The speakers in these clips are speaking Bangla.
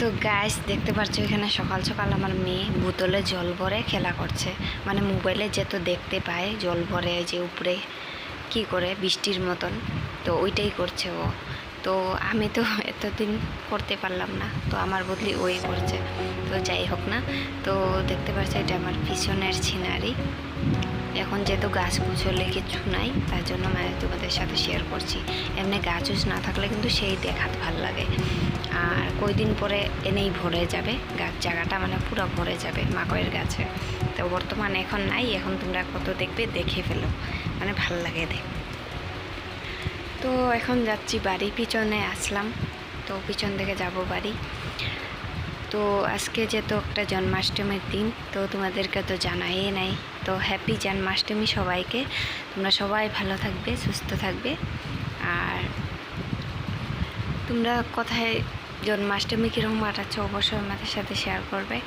তো গাইস দেখতে পাচ্ছ এখানে সকাল সকাল আমার মেয়ে বোতলে জল ভরে খেলা করছে। মানে মোবাইলে যে তো দেখতে পায় জল ভরে যে উপরে কি করে বৃষ্টির মতন, তো ওইটাই করছে ও। তো আমি তো এতদিন করতে পারলাম না, তো আমার বদলি ওই করছে। তো যাই হোক না, তো দেখতে পাচ্ছি এটা আমার পিছনের সিনারি। এখন যেহেতু গাছ গুছলে কিছু নাই, তার জন্য মানে তোমাদের সাথে শেয়ার করছি। এমনি গাছ উছ না থাকলে কিন্তু সেই দেখাতে ভালো লাগে। আর কয়দিন পরে এনেই ভরে যাবে গাছ, জায়গাটা মানে পুরো ভরে যাবে মাকড়ের গাছে। তো বর্তমানে এখন নাই, এখন তোমরা কত দেখবে দেখে ফেলো, মানে ভাল লাগে দেখ। তো এখন যাচ্ছি বাড়ি, পিছনে আসলাম, তো পিছন থেকে যাব বাড়ি। তো আজকে যেহেতু একটা জন্মাষ্টমীর দিন, তো তোমাদেরকে তো জানাই নাই। তো হ্যাপি জন্মাষ্টমী সবাইকে। তোমরা সবাই ভালো থাকবে, সুস্থ থাকবে। আর তোমরা কোথায় জন্মাষ্টমী কীরকম কাটাচ্ছ অবশ্যই আমাদের সাথে শেয়ার করবে।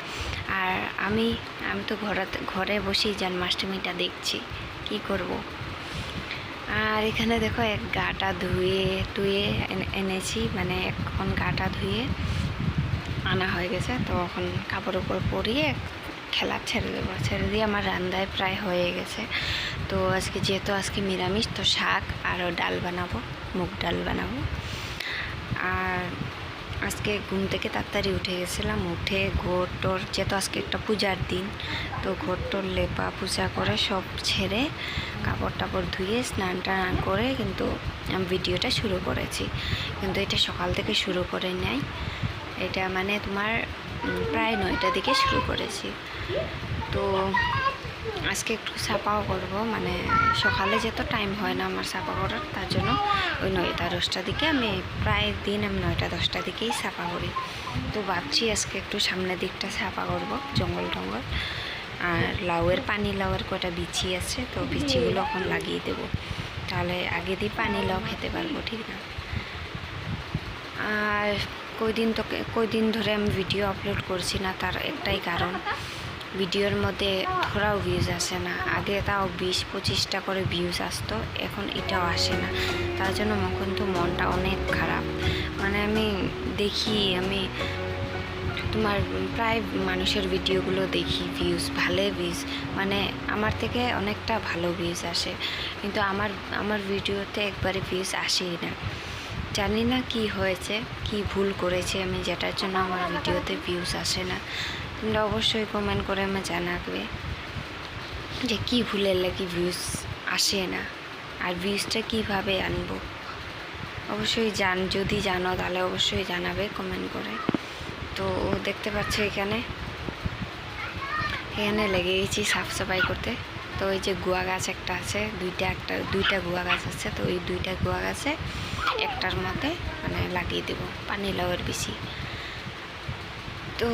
আর আমি তো ঘরে বসেই জন্মাষ্টমীটা দেখছি, কি করব। আর এখানে দেখো এক গাটা ধুয়ে এনেছি, মানে এখন গাটা ধুয়ে আনা হয়ে গেছে। তো এখন কাপড় উপর পরিয়ে খেলা ছেড়ে দেবো, ছেড়ে দিয়ে আমার রান্নায় প্রায় হয়ে গেছে। তো যেহেতু আজকে নিরামিষ, তো শাক আর ডাল বানাবো, মুগ ডাল বানাবো। আর আজকে ঘুম থেকে তাড়াতাড়ি উঠে গেছিলাম, উঠে ঘর টোর, যেহেতু আজকে একটা পূজার দিন, তো ঘর টোর লেপা পূজা করে সব ছেড়ে কাপড় টাপড় ধুয়ে স্নান টান করে কিন্তু আমি ভিডিওটা শুরু করেছি। কিন্তু এটা সকাল থেকে শুরু করে নাই, এটা মানে তোমার প্রায় 9টার দিকে শুরু করেছি। তো আজকে একটু ছাপাও করব, মানে সকালে যেত টাইম হয় না আমার ছাপা করার, তার জন্য ওই 9টা-10টার দিকে আমি প্রায় দিন আমি 9টা-10টার দিকেই ছাপা করি। তো ভাবছি আজকে একটু সামনের দিকটা ছাপা করব, জঙ্গল টঙ্গল। আর পানি লাউয়ের কয়টা বিচি আছে, তো বিচিগুলো এখন লাগিয়ে দেবো, তাহলে আগে দিয়ে পানি লাউ খেতে পারবো, ঠিক না? আর কয়দিন ধরে আমি ভিডিও আপলোড করছি না, তার একটাই কারণ, ভিডিওর মধ্যে থোড়াও ভিউজ আসে না। আগে তাও 20-25টা করে ভিউজ আসতো, এখন এটাও আসে না। তার জন্য কিন্তু মনটা অনেক খারাপ। মানে আমি তোমার প্রায় মানুষের ভিডিওগুলো দেখি, ভালো ভিউজ, মানে আমার থেকে অনেকটা ভালো ভিউজ আসে, কিন্তু আমার ভিডিওতে একবারে ভিউজ আসেই না। জানি না কি হয়েছে, কি ভুল করেছি আমি, যেটার জন্য আমার ভিডিওতে ভিউজ আসে না। তোমরা অবশ্যই কমেন্ট করে আমি জানাবে যে কি ভুলের লাগি ভিউজ আসে না, আর ভিউজটা কিভাবে আনবো। অবশ্যই যদি জানো তাহলে অবশ্যই জানাবে কমেন্ট করে। তো দেখতে পাচ্ছ এখানে লেগে গেছি সাফ সাফাই করতে। তো এই যে গুয়া গাছ একটা আছে, দুইটা গুয়া গাছ আছে, তো এই দুইটা গুয়া গাছে একটার মধ্যে মানে লাগিয়ে দেব পানি লাউয়ের বিচি। তো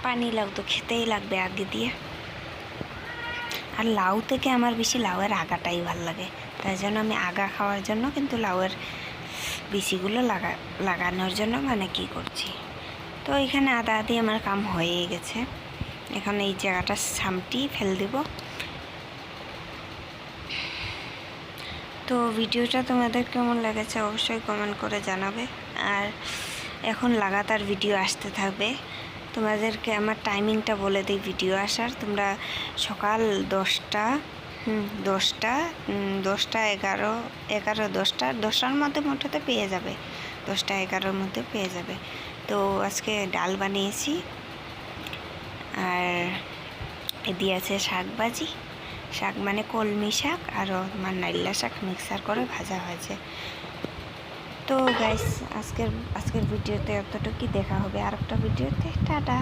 পানি লাউ তো খেতেই লাগবে আগে দিয়ে, আর লাউ থেকে আমার বেশি লাউয়ের আগাটাই ভালো লাগে, তাই জন্য আমি আগা খাওয়ার জন্য কিন্তু লাউয়ের বিচিগুলো লাগানোর জন্য মানে কি করছি। তো এখানে আদা আদি আমার কাম হয়ে গেছে, এখন এই জায়গাটা সামটি ফেল দেব। তো ভিডিওটা তোমাদের কেমন লেগেছে অবশ্যই কমেন্ট করে জানাবে। আর এখন লাগাতার ভিডিও আসতে থাকবে। তোমাদেরকে আমার টাইমিংটা বলে দিই ভিডিও আসার। তোমরা সকাল 10টা 10টার মধ্যে মোটাতে পেয়ে যাবে, 10টা-11টার মধ্যে পেয়ে যাবে। তো আজকে ডাল বানিয়েছি, আর এদিকে আছে শাক মানে কলমি শাক, আর আমার নাইলা শাক মিক্সার করে ভাজা হয়েছে। তো গাইস আজকের ভিডিওতে এতটুকুই, দেখা হবে আর একটা ভিডিওতে। টাটা।